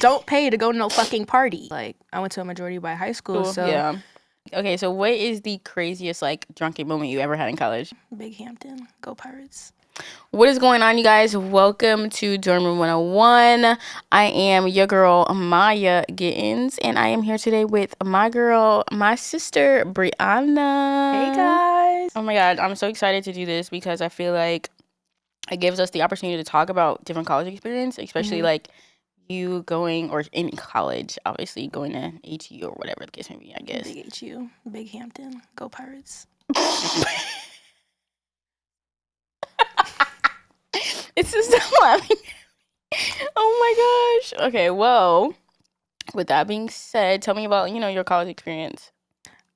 don't pay to go to no fucking party. Like, I went to a majority white high school, Cool. so Yeah. Okay, so what is the craziest, like, drunken moment you ever had in college? Big Hampton, go Pirates. What is going on, you guys? Welcome to Dorm Room 101. I am your girl, Maya Gittins, and I am here today with my girl, my sister, Brianna. Hey, guys. Oh my God, I'm so excited to do this because I feel like it gives us the opportunity to talk about different college experience, especially like you going, or in college, obviously going to HU or whatever the case may be, I guess. Big HU, Big Hampton, go Pirates. It's just laughing. Oh my gosh. Okay, well, with that being said, tell me about, your college experience.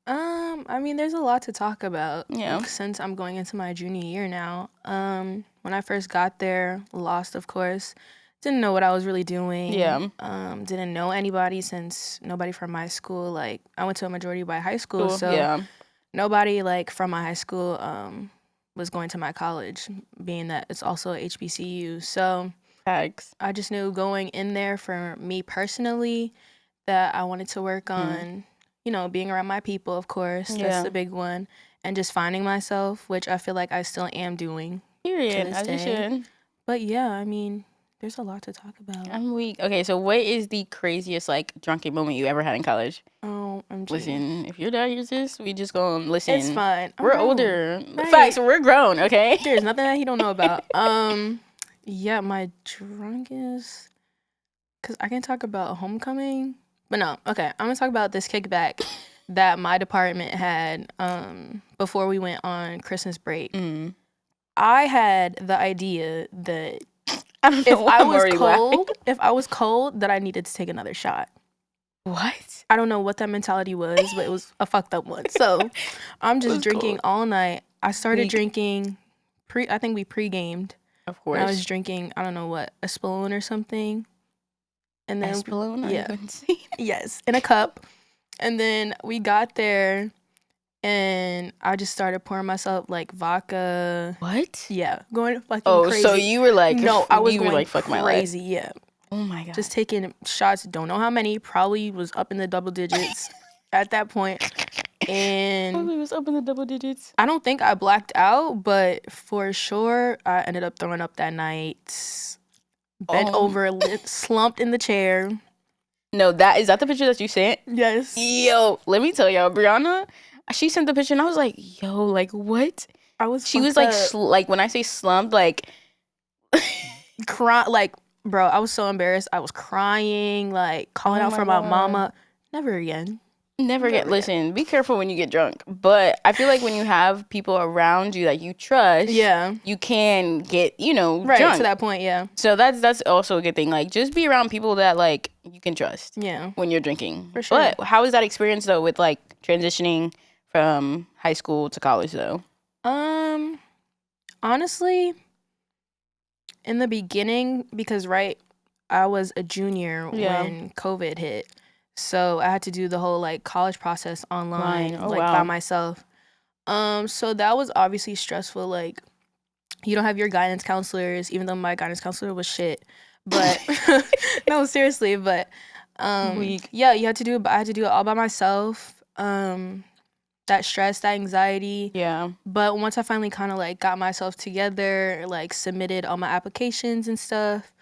I mean, there's a lot to talk about. Yeah. Since I'm going into my junior year now. When I first got there, lost, of course. Didn't know what I was really doing. Yeah. Didn't know anybody since nobody from my school. Like, I went to a majority white high school, Cool. so Yeah. nobody like from my high school was going to my college, being that it's also a HBCU. So Tags. I just knew going in there for me personally that I wanted to work on, being around my people, of course. Yeah. That's the big one. And just finding myself, which I feel like I still am doing. Period. this As you day. should. But yeah, I mean, there's a lot to talk about. I'm weak. Okay, so what is the craziest, like, drunken moment you ever had in college? Oh, I'm Listen, if your dad hears this, we just gonna listen. It's fine. I'm We're grown. older. Right. Facts, we're grown, okay? There's nothing that he don't know about. Yeah, my drunkest, because I can talk about homecoming, but no. Okay, I'm gonna talk about this kickback that my department had before we went on Christmas break. I had the idea that I don't know why I'm already laughing. if I was cold, that I needed to take another shot. What? I don't know what that mentality was, but it was a fucked up one. So I'm just drinking all night. I started drinking I think we pre-gamed. Of course. I was drinking, I don't know what, a spoon or something. And then Espelone? yeah. Yes, in a cup. And then we got there and I just started pouring myself like vodka. What? Yeah, going fucking crazy. Oh, so you were like, no, I was you were going like, fuck my life. crazy, yeah. Oh my God. Just taking shots, don't know how many, probably was up in the double digits at that point. And Probably was up in the double digits. I don't think I blacked out, but for sure I ended up throwing up that night. Bent over, slumped in the chair. No, is that the picture that you sent? Yes. Yo, let me tell y'all, Brianna, she sent the picture and I was like, yo, like what? She was like, like when I say slumped, like cry, like, bro, I was so embarrassed. I was crying, like calling out for my mama. Never again. Never get. Listen, be careful when you get drunk. But I feel like when you have people around you that you trust, you can get, right drunk. To that point, yeah. So that's also a good thing. Like, just be around people that like you can trust. Yeah. When you're drinking. For sure. But how is that experience though with like transitioning from high school to college though? Honestly, in the beginning, because I was a junior when COVID hit. So I had to do the whole like college process online, by myself. So that was obviously stressful. Like, you don't have your guidance counselors, even though my guidance counselor was shit. But no, seriously. But yeah, I had to do it all by myself. That stress, that anxiety. Yeah. But once I finally kind of like got myself together, like submitted all my applications and stuff,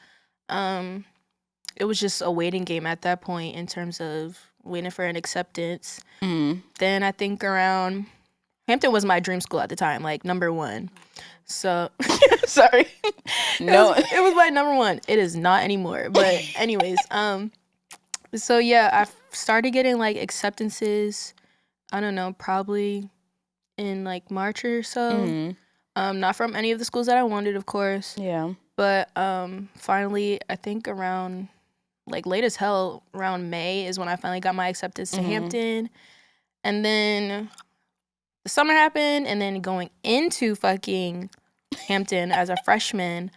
it was just a waiting game at that point in terms of waiting for an acceptance. Then I think around Hampton was my dream school at the time, like number one. So sorry. No, it was my number one. It is not anymore. But anyways, so yeah, I started getting like acceptances. I don't know, probably in like March or so. Not from any of the schools that I wanted, of course. Yeah. But finally, I think around like late as hell, around May is when I finally got my acceptance to Hampton. And then the summer happened, and then going into fucking Hampton as a freshman.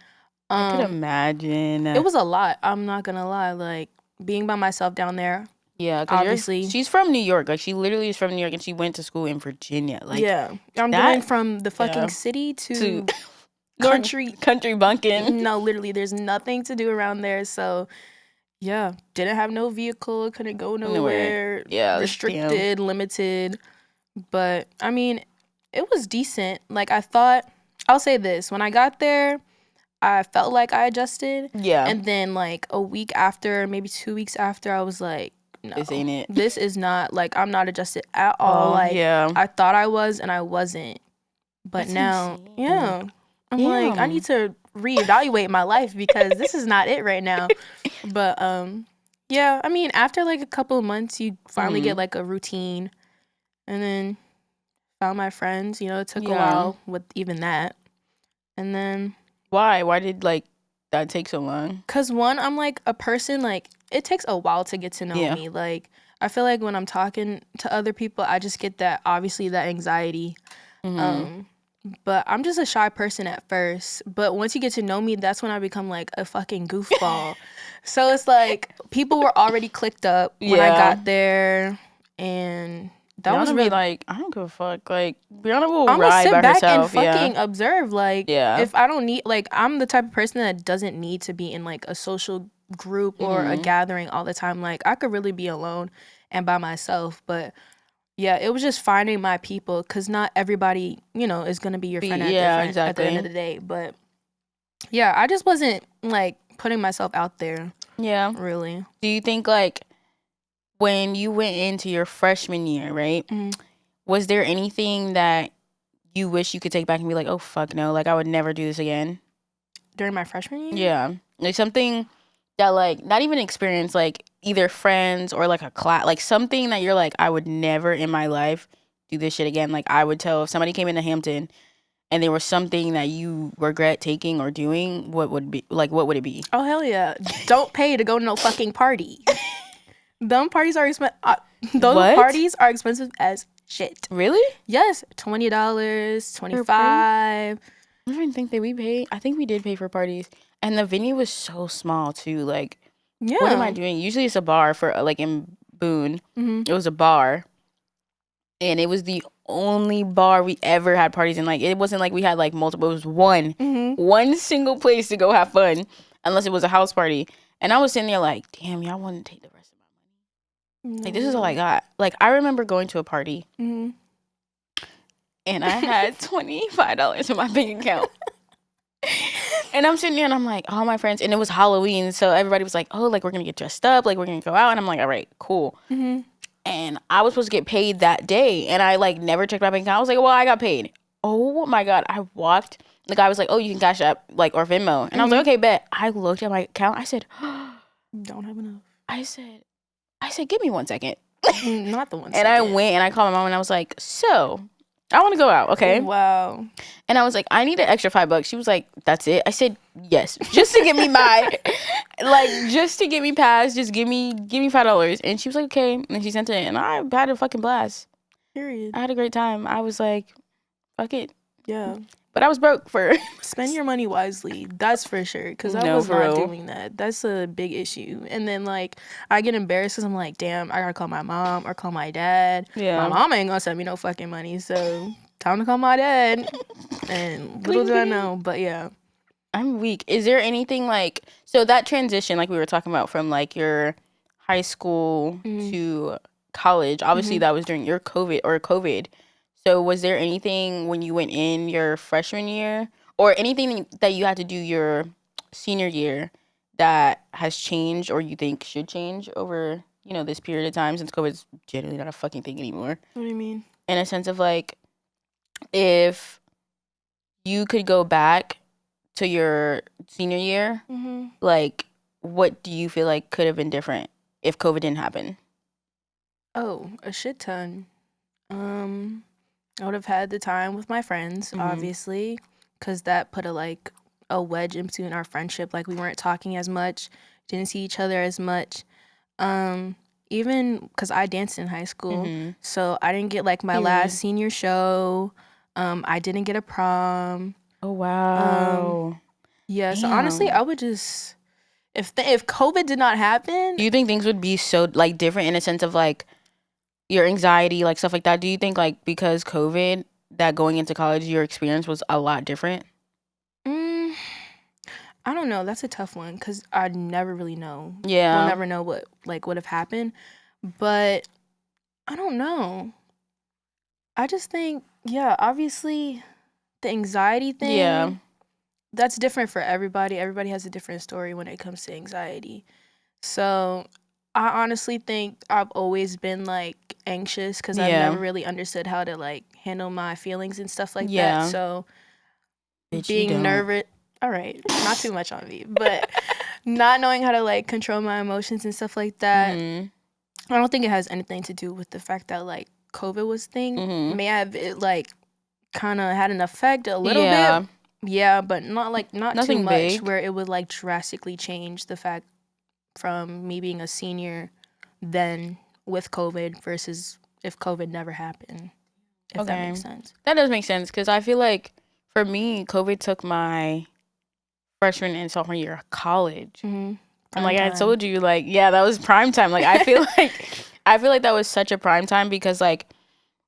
I could imagine. It was a lot. I'm not gonna lie. Like, being by myself down there. Yeah, obviously. She's from New York. Like, she literally is from New York, and she went to school in Virginia. Like, yeah. I'm going from the fucking city to country bunking. No, literally, there's nothing to do around there. So Yeah, didn't have no vehicle, couldn't go nowhere. Yeah, restricted, limited. But I mean, it was decent. Like I thought, I'll say this: when I got there, I felt like I adjusted. Yeah. And then like a week after, maybe 2 weeks after, I was like, no, this ain't it. This is not, like, I'm not adjusted at all. Like, yeah. I thought I was and I wasn't. But that's now, insane. Yeah. I'm like, I need to reevaluate my life because this is not it right now. But yeah, I mean, after like a couple of months, you finally get like a routine, and then found my friends. You know, it took a while with even that, and then why did like that take so long? Cause one, I'm like a person, like it takes a while to get to know me. Like I feel like when I'm talking to other people, I just get that, obviously, that anxiety. But I'm just a shy person at first. But once you get to know me, that's when I become like a fucking goofball. So it's like people were already clicked up when I got there, and that was really like, I don't give a fuck. Like Brianna will ride by herself. I'm gonna sit back and fucking observe. Like if I don't need, like I'm the type of person that doesn't need to be in like a social group or a gathering all the time. Like I could really be alone and by myself. But yeah, it was just finding my people, because not everybody, you know, is going to be your friend at the end of the day. But yeah, I just wasn't like putting myself out there. Yeah. Really. Do you think like when you went into your freshman year, right, was there anything that you wish you could take back and be like, oh, fuck no, like I would never do this again? During my freshman year? Yeah. Like something that like, not even experience, like either friends or like a class, like something that you're like, I would never in my life do this shit again. Like I would tell, if somebody came into Hampton and there was something that you regret taking or doing, what would it be? Oh, hell yeah. Don't pay to go to no fucking party. Them parties are expensive. Parties are expensive as shit. Really? Yes. $20, $25. I don't even think that we paid. I think we did pay for parties. And the venue was so small too. Like, what am I doing? Usually it's a bar for like in Boone. It was a bar. And it was the only bar we ever had parties in. Like, it wasn't like we had like multiple. It was one single place to go have fun, unless it was a house party. And I was sitting there like, damn, y'all want to take the rest of my money? Like, this is all I got. Like, I remember going to a party and I had $25 in my bank account. And I'm sitting there and I'm like, all my friends, and it was Halloween, so everybody was like, oh, like we're gonna get dressed up, like we're gonna go out. And I'm like, all right, cool. And I was supposed to get paid that day, and I like never checked my bank account. I was like, well, I got paid. Oh my God. I walked, the guy was like, oh, you can Cash App, like, or Venmo. And I was like, okay, bet. I looked at my account. I said, don't have enough. I said, give me 1 second. Not the 1 second. And I went and I called my mom and I was like, so I want to go out, okay? Wow. And I was like, I need an extra $5. She was like, that's it? I said, yes. Just to get me by. Like, just to get me past, just give me $5. And she was like, okay. And she sent it. And I had a fucking blast. Period. I had a great time. I was like, fuck it. Yeah. But I was broke for spend your money wisely. That's for sure. Because I was not doing that. That's a big issue. And then like I get embarrassed because I'm like, damn, I gotta call my mom or call my dad. Yeah. My mom ain't gonna send me no fucking money. So time to call my dad. And little did I know. But yeah. I'm weak. Is there anything like, so that transition, like we were talking about, from like your high school to college, obviously that was during your COVID. So was there anything when you went in your freshman year, or anything that you had to do your senior year that has changed or you think should change over, you know, this period of time, since COVID's generally not a fucking thing anymore? What do you mean? In a sense of like, if you could go back to your senior year, like what do you feel like could have been different if COVID didn't happen? Oh, a shit ton. I would have had the time with my friends, obviously, because that put a wedge in between our friendship. Like, we weren't talking as much, didn't see each other as much. Even because I danced in high school, so I didn't get like my last senior show. I didn't get a prom. Oh wow. Yeah. Damn. So honestly, I would just, if COVID did not happen, do you think things would be so like different in a sense of like your anxiety, like stuff like that? Do you think like because COVID, that going into college, your experience was a lot different? I don't know. That's a tough one because I never really know. Yeah. We'll never know what would have happened. But I don't know. I just think, obviously the anxiety thing. Yeah. That's different for everybody. Everybody has a different story when it comes to anxiety. So I honestly think I've always been like anxious because I've never really understood how to like handle my feelings and stuff like that. So being nervous, all right, not too much on me, but not knowing how to like control my emotions and stuff like that. I don't think it has anything to do with the fact that like COVID was thing. May have it like kind of had an effect a little bit. Yeah, but not too much big. Where it would like drastically change the fact from me being a senior then with COVID versus if COVID never happened. If that makes sense. That does make sense because I feel like for me, COVID took my freshman and sophomore year of college. And like I told you, like, that was prime time. Like I feel like that was such a prime time because like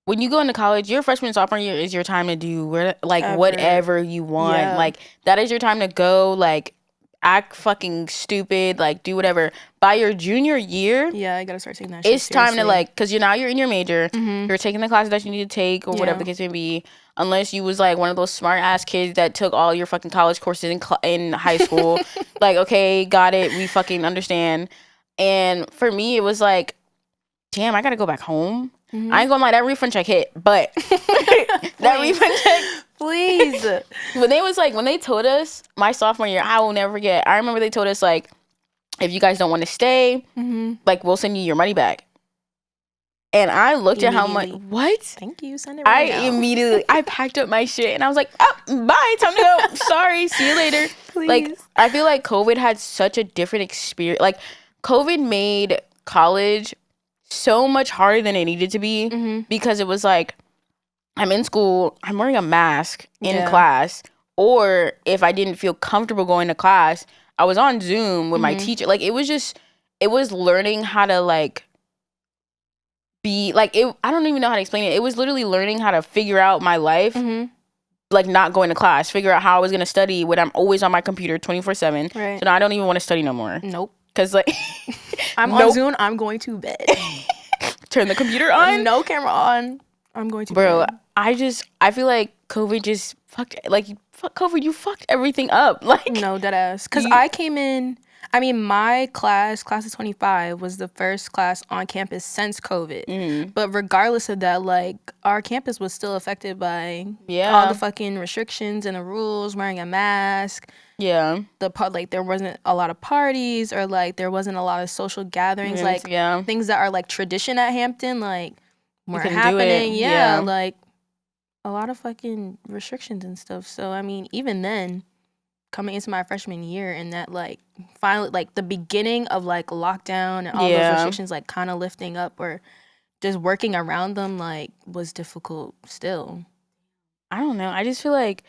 when you go into college, your freshman and sophomore year is your time to do whatever you want. Yeah. Like that is your time to go like act fucking stupid, like do whatever. By your junior year, I gotta start taking that shit it's seriously. time to like, because you're in your major, you're taking the classes that you need to take or whatever the case may be, unless you was like one of those smart ass kids that took all your fucking college courses in high school. Like, okay, got it, we fucking understand. And for me it was like, damn, I gotta go back home. I ain't gonna lie, that refund check hit, but that refund check, please. When they told us my sophomore year, I will never forget. I remember they told us like, if you guys don't want to stay, like we'll send you your money back. And I looked at how much. What? Thank you. Send it right now. Immediately I packed up my shit and I was like, oh, bye, time to go. Sorry, see you later. Please. Like I feel like COVID had such a different experience. Like COVID made college so much harder than it needed to be because it was like, I'm in school, I'm wearing a mask in class, or if I didn't feel comfortable going to class, I was on Zoom with my teacher. Like it was learning how to like be like it. I don't even know how to explain it. It was literally learning how to figure out my life, like not going to class, figure out how I was gonna study when I'm always on my computer 24/7. Right. So now I don't even want to study no more. Nope. Cause like I'm on Zoom, I'm going to bed. Turn the computer on. No camera on. I'm going to bed. I feel like COVID just fuck COVID, you fucked everything up. Like no, dead ass. Cause I came in. I mean, my class of 25 was the first class on campus since COVID. But regardless of that, like our campus was still affected by all the fucking restrictions and the rules, wearing a mask. Yeah. Like there wasn't a lot of parties or like there wasn't a lot of social gatherings, like things that are like tradition at Hampton, like weren't happening. Yeah, like a lot of fucking restrictions and stuff. So I mean, even then, coming into my freshman year and that like finally like the beginning of like lockdown and all those restrictions like kind of lifting up or just working around them like was difficult still. I don't know. I just feel like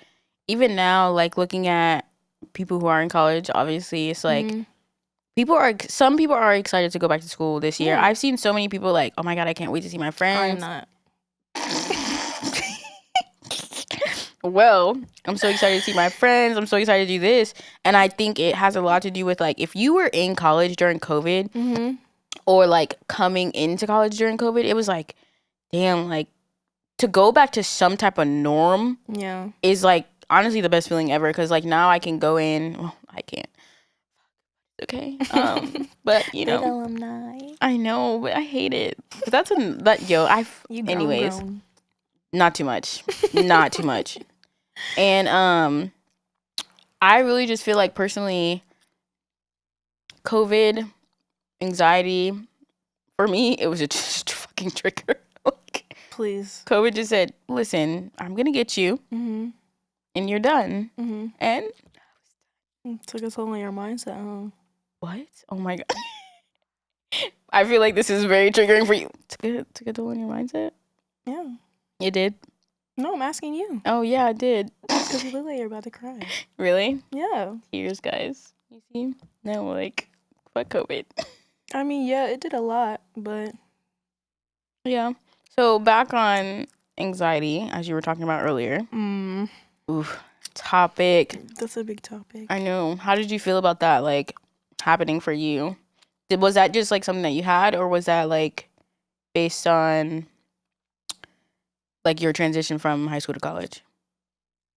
even now, like looking at people who are in college, obviously it's like some people are excited to go back to school this year. I've seen so many people like, oh my god, I can't wait to see my friends. I'm not. Well, I'm so excited to see my friends. I'm so excited to do this. And I think it has a lot to do with like if you were in college during COVID or like coming into college during COVID, it was like, damn, like to go back to some type of norm is like honestly the best feeling ever. Cause like now I can go in, well, I can't. Okay. But you know, alumni. I know, but I hate it. But anyways. Grown. Not too much. Not too much. And I really just feel like personally COVID, anxiety, for me, it was just a fucking trigger. Like, please. COVID just said, listen, I'm going to get you and you're done. And it took a toll on your mindset, huh? What? Oh my God. I feel like this is very triggering for you. Took a toll on your mindset? Yeah. You did? No, I'm asking you. Oh, yeah, I did. Because you look like you're about to cry. Really? Yeah. Tears, guys. You see? No, like, fuck COVID. I mean, yeah, it did a lot, but... Yeah. So, back on anxiety, as you were talking about earlier. Oof. topic. That's a big topic. I know. How did you feel about that, like, happening for you? Was that just, like, something that you had, or was that, like, based on, like, your transition from high school to college?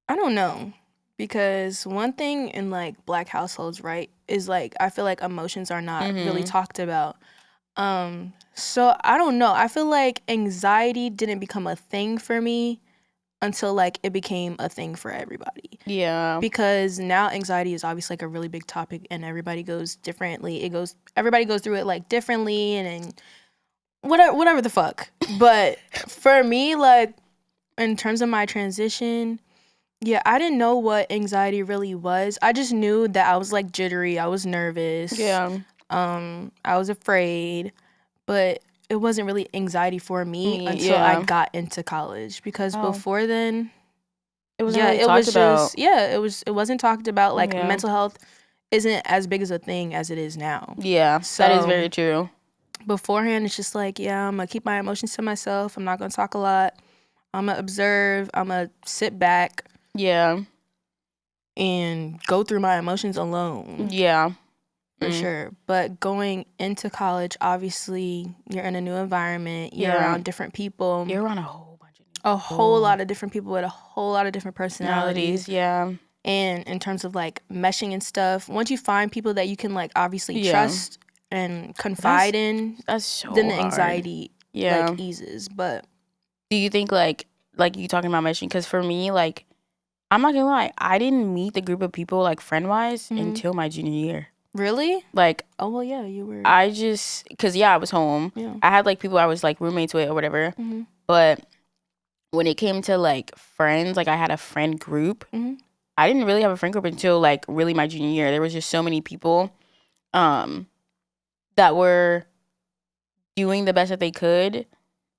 I don't know. Because one thing in, like, Black households, right, is, like, I feel like emotions are not really talked about. So I don't know. I feel like anxiety didn't become a thing for me until, like, it became a thing for everybody. Yeah. Because now anxiety is obviously, like, a really big topic, and everybody goes differently. Everybody goes through it, like, differently, and whatever the fuck. But for me, like, in terms of my transition, yeah, I didn't know what anxiety really was. I just knew that I was, like, jittery. I was nervous. Yeah. I was afraid, but it wasn't really anxiety for me until I got into college. Because before then, it wasn't really talked about. It wasn't talked about. Like, mental health isn't as big as a thing as it is now. Yeah, so, that is very true. Beforehand, it's just like, yeah, I'm gonna keep my emotions to myself. I'm not gonna talk a lot. I'm gonna observe. I'm gonna sit back. Yeah. And go through my emotions alone. Yeah. For sure. But going into college, obviously, you're in a new environment. You're around different people. You're around a whole bunch of people. A whole lot of different people with a whole lot of different personalities. Yeah. And in terms of, like, meshing and stuff, once you find people that you can, like, obviously trust and confide in, that's so then the anxiety, hard. Like, eases. But do you think, like you talking about meshing? Because for me, like, I'm not gonna lie, I didn't meet the group of people, like, friend-wise until my junior year. Really? Like, oh, well, yeah, you were. I just, because, I was home. Yeah. I had, like, people I was, like, roommates with or whatever. But when it came to, like, friends, like, I had a friend group. I didn't really have a friend group until, like, really my junior year. There was just so many people that were doing the best that they could.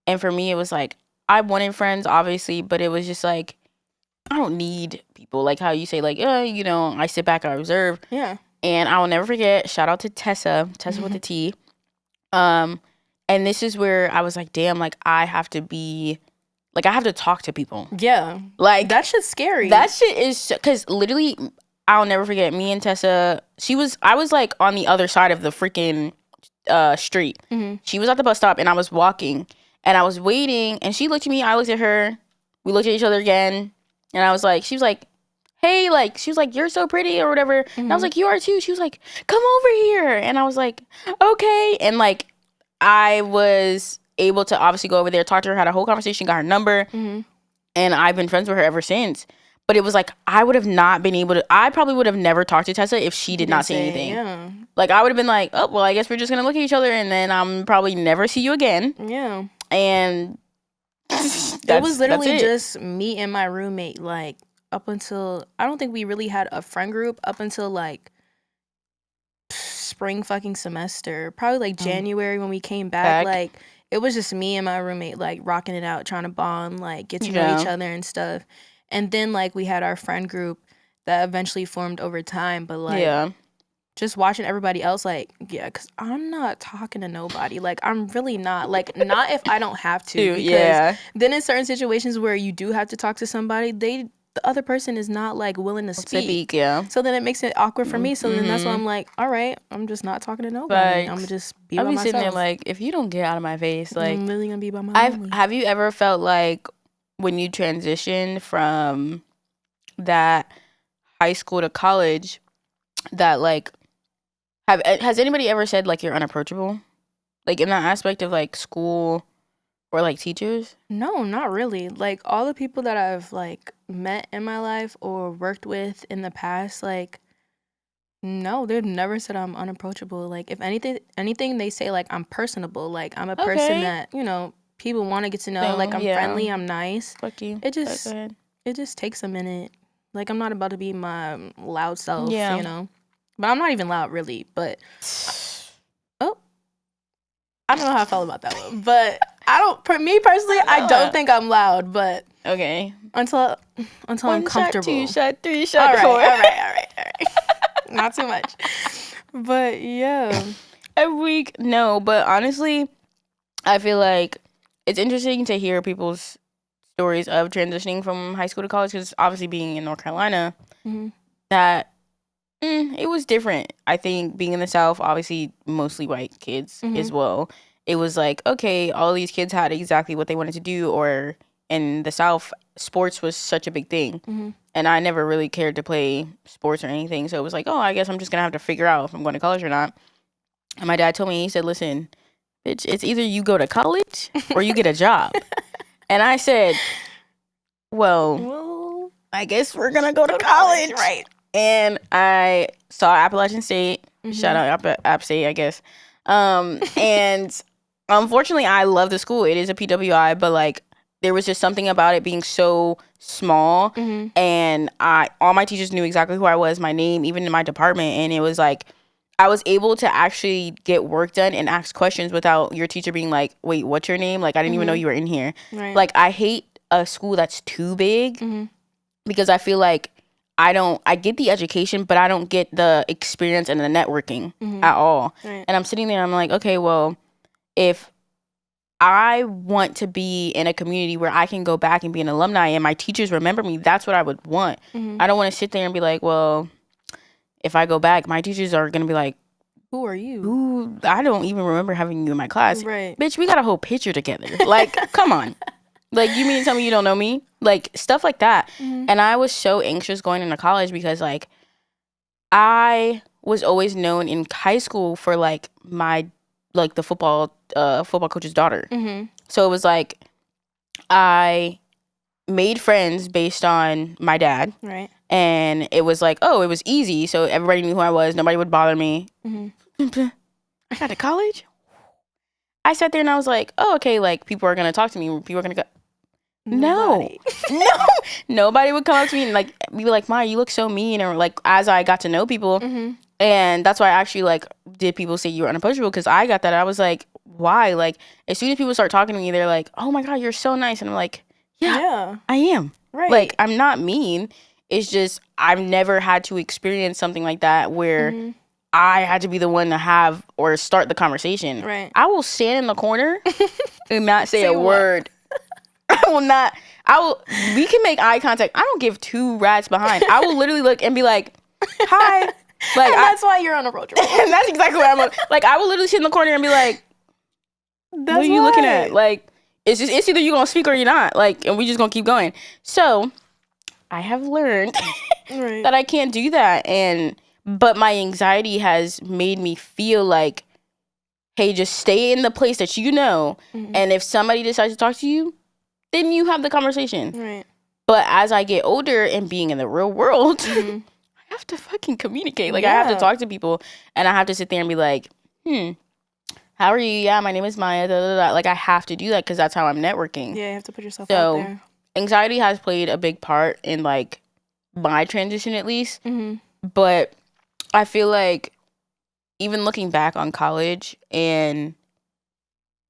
And for me, it was, like, I wanted friends, obviously, but it was just, like, I don't need people. Like how you say, like, I sit back, I observe. Yeah. And I will never forget, shout out to Tessa with a T. And this is where I was like, damn, like, I have to talk to people. Yeah. Like, that shit's scary. That shit is, because literally, I'll never forget, me and Tessa, I was, like, on the other side of the freaking street. She was at the bus stop, and I was walking, and I was waiting, and she looked at me, I looked at her, we looked at each other again, and I was like, she was like, hey, like, she was like, you're so pretty or whatever. And I was like, you are too. She was like, come over here. And I was like, okay. And, like, I was able to obviously go over there, talk to her, had a whole conversation, got her number. And I've been friends with her ever since. But it was like, I probably would have never talked to Tessa if she did not say anything. Yeah. Like, I would have been like, oh, well, I guess we're just going to look at each other, and then I'm probably never see you again. Yeah. And it was literally just me and my roommate, like, up until, I don't think we really had a friend group up until, like, spring fucking semester. Probably, like, January when we came back. Like, it was just me and my roommate, like, rocking it out, trying to bond, like, get to know each other and stuff. And then, like, we had our friend group that eventually formed over time. But, like, just watching everybody else, like, yeah, because I'm not talking to nobody. Like, I'm really not. Like, not if I don't have to. Because then in certain situations where you do have to talk to somebody, the other person is not, like, willing to speak. Yeah. So then it makes it awkward for me. So then that's why I'm like, all right, I'm just not talking to nobody. I'm gonna just be by myself. I'll be sitting there like, if you don't get out of my face, like, I'm really gonna be by myself. Have you ever felt like when you transitioned from that high school to college that, like, has anybody ever said, like, you're unapproachable? Like, in that aspect of, like, school or, like, teachers? No, not really. Like, all the people that I've, like, met in my life or worked with in the past, like, no, they've never said I'm unapproachable. Like, if anything they say, like, I'm personable. Like, I'm a person that, people want to get to know. Like, I'm friendly, I'm nice. Fuck you. It just takes a minute. Like, I'm not about to be my loud self, But I'm not even loud, really. But, I don't know how I felt about that one. But for me personally, I don't think I'm loud, but until I'm comfortable. 1 shot, 2 shot, 3 shot, 4. All right. Not too much. But yeah. No, but honestly, I feel like it's interesting to hear people's stories of transitioning from high school to college, because obviously being in North Carolina, Mm-hmm. that it was different. I think being in the South, obviously mostly white kids as well. It was like, okay, all these kids had exactly what they wanted to do, or in the South, sports was such a big thing. And I never really cared to play sports or anything. So it was like, oh, I guess I'm just going to have to figure out if I'm going to college or not. And my dad told me, he said, listen, bitch, it's either you go to college or you get a job. And I said, well, I guess we're going to go to college. Right. And I saw Appalachian State. Shout out App State, I guess. And unfortunately, I love the school. It is a PWI, but like there was just something about it being so small, and all my teachers knew exactly who I was, my name, even in my department, and it was like I was able to actually get work done and ask questions without your teacher being like, "Wait, what's your name?" Like I didn't even know you were in here. Right. Like I hate a school that's too big because I feel like I get the education, but I don't get the experience and the networking at all. Right. And I'm sitting there and I'm like, okay, well, if I want to be in a community where I can go back and be an alumni and my teachers remember me, that's what I would want. I don't want to sit there and be like, well, if I go back, my teachers are going to be like, who are you? Ooh, I don't even remember having you in my class. Right. Bitch, we got a whole picture together. Like, come on. Like, you mean to tell me you don't know me? Like, stuff like that. And I was so anxious going into college because, like, I was always known in high school for, like, the football coach's daughter. So it was, like, I made friends based on my dad. Right. And it was, like, oh, it was easy. So everybody knew who I was. Nobody would bother me. I got to college? I sat there and I was like, oh, okay, like, people are going to talk to me. People are going to go. Nobody. No. Nobody would come up to me and, like, be like, Ma, you look so mean. Or, like, as I got to know people. And that's why I actually, like, did people say you were unapproachable? Because I got that. I was like, why? Like, as soon as people start talking to me, they're like, oh, my God, you're so nice. And I'm like, yeah. I am. Right. Like, I'm not mean. It's just I've never had to experience something like that where I had to be the one to have or start the conversation. Right. I will stand in the corner and not say a word. I will not. We can make eye contact. I don't give two rats behind. I will literally look and be like, hi. Like, and that's why you're unapproachable. And that's exactly what I'm on. Like, I will literally sit in the corner and be like, what are you looking at? Like, it's either you're going to speak or you're not. Like, and we just going to keep going. So, I have learned that I can't do that. But my anxiety has made me feel like, hey, just stay in the place that you know. And if somebody decides to talk to you, then you have the conversation. Right. But as I get older and being in the real world, I have to fucking communicate. Like, I have to talk to people. And I have to sit there and be like, how are you? Yeah, my name is Maya. Da, da, da. Like, I have to do that because that's how I'm networking. Yeah, you have to put yourself out there. Anxiety has played a big part in, like, my transition at least. But I feel like even looking back on college and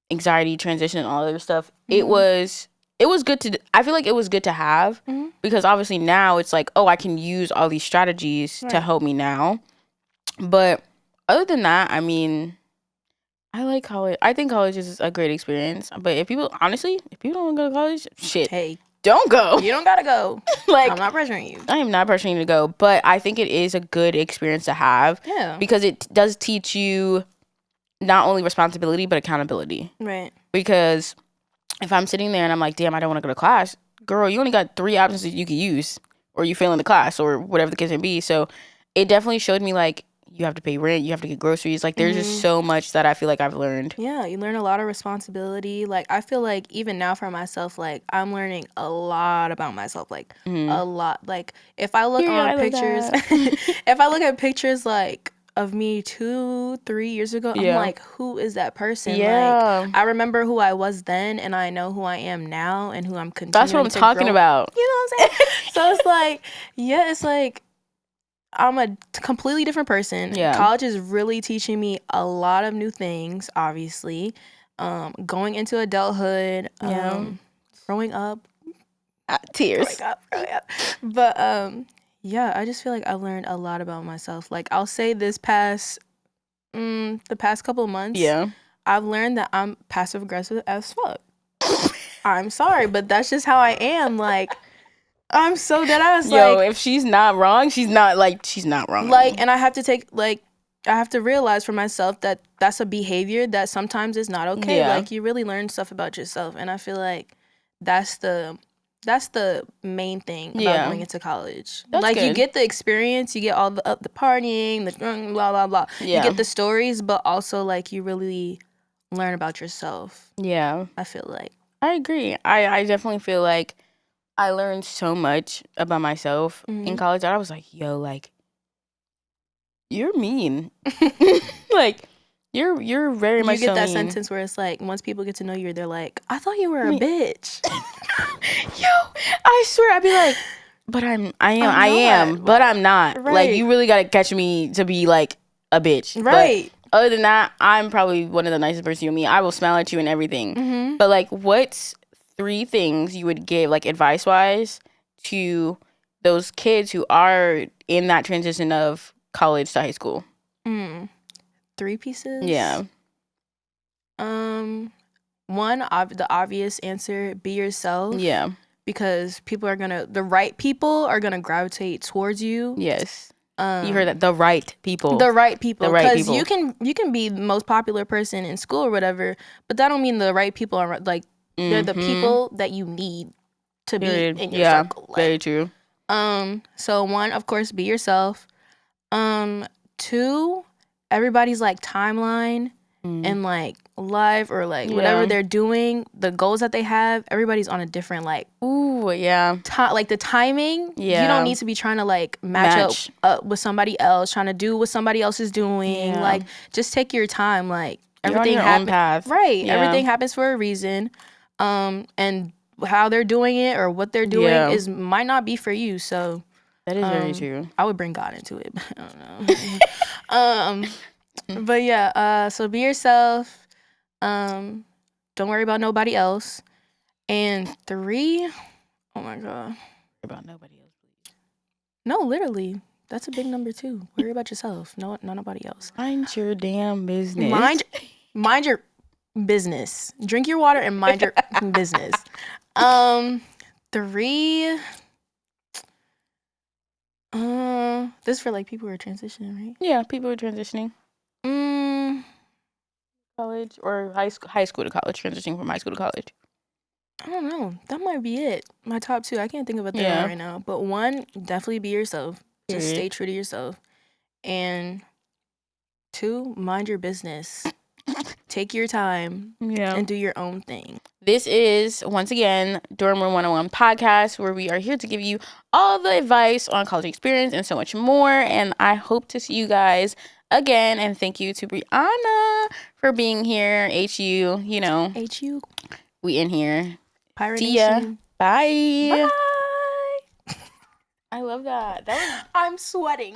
anxiety, transition, and all that other stuff, it was good to, I feel like it was good to have because obviously now it's like, oh, I can use all these strategies to help me now. But other than that, I mean, I like college. I think college is a great experience. But if people don't want to go to college, shit. Hey. Don't go. You don't gotta go. Like, I'm not pressuring you. I am not pressuring you to go, but I think it is a good experience to have. Yeah. Because it does teach you not only responsibility, but accountability. Right. Because if I'm sitting there and I'm like, damn, I don't want to go to class, girl, you only got 3 options that you could use, or you fail in the class, or whatever the case may be. So it definitely showed me, like, you have to pay rent, you have to get groceries. Like, there's just so much that I feel like I've learned. Yeah, you learn a lot of responsibility. Like, I feel like even now for myself, like, I'm learning a lot about myself. Like, a lot. Like, if I look on pictures, if I look at pictures, like, of me 2-3 years ago, I'm like, who is that person? Like, I remember who I was then, and I know who I am now, and who I'm continuing to grow. That's what I'm talking about. You know what I'm saying? So it's like, it's like, I'm a completely different person. Yeah. College is really teaching me a lot of new things, obviously. Going into adulthood, growing up. Tears. Growing up. But, I just feel like I've learned a lot about myself. Like, I'll say the past couple of months, I've learned that I'm passive-aggressive as fuck. I'm sorry, but that's just how I am. Like, I'm so dead ass. Yo, like, if she's not wrong, she's not wrong. Like, and I have to I have to realize for myself that that's a behavior that sometimes is not okay. Yeah. Like, you really learn stuff about yourself, and I feel like that's the main thing about going into college. That's like, good. You get the experience, you get all the partying, the blah blah blah. Yeah. You get the stories, but also like you really learn about yourself. Yeah, I feel like. I agree. I definitely feel like I learned so much about myself in college that I was like, yo, like, you're mean. Like, you're very much so mean. You get that sentence where it's like, once people get to know you, they're like, I thought you were a bitch. Yo, I swear, I'd be like, but I am, but I'm not. Right. Like, you really gotta catch me to be like a bitch. Right. But other than that, I'm probably one of the nicest person you meet. I will smile at you and everything. Mm-hmm. But like, what's 3 things you would give, like, advice wise to those kids who are in that transition of college to high school? 3 pieces? Yeah. One, the obvious answer, be yourself. Yeah. Because the right people are gonna gravitate towards you. Yes. You heard that, the right people. The right people. Because you can be the most popular person in school or whatever, but that don't mean the right people are like, they're the people that you need to be in your circle. Like, very true. So 1, of course, be yourself. 2, everybody's like timeline and like life or like whatever they're doing, the goals that they have, everybody's on a different like like the timing. You don't need to be trying to like match up with somebody else, trying to do what somebody else is doing. Like, just take your time. Like, everything happens. Right. Yeah. Everything happens for a reason. And how they're doing it or what they're doing might not be for you. So that is very true. I would bring God into it, but I don't know. But yeah, so be yourself. Don't worry about nobody else. And 3, oh my God. Worry about nobody else, please. No, literally. That's a big number 2. Worry about yourself. No, not nobody else. Mind your damn business. Mind your business. Drink your water and mind your business. 3. This is for like people who are transitioning, right? Yeah, people who are transitioning. College or high school to college, transitioning from high school to college. I don't know. That might be it. My top 2. I can't think of a third right now. But 1, definitely be yourself. Just stay true to yourself. And 2, mind your business. Take your time and do your own thing. This is, once again, Dorm Room 101 podcast, where we are here to give you all the advice on college experience and so much more. And I hope to see you guys again. And thank you to Brianna for being here. HU, you know. HU. We in here. Pirate See ya. Nation. Bye. Bye. I love that. I'm sweating.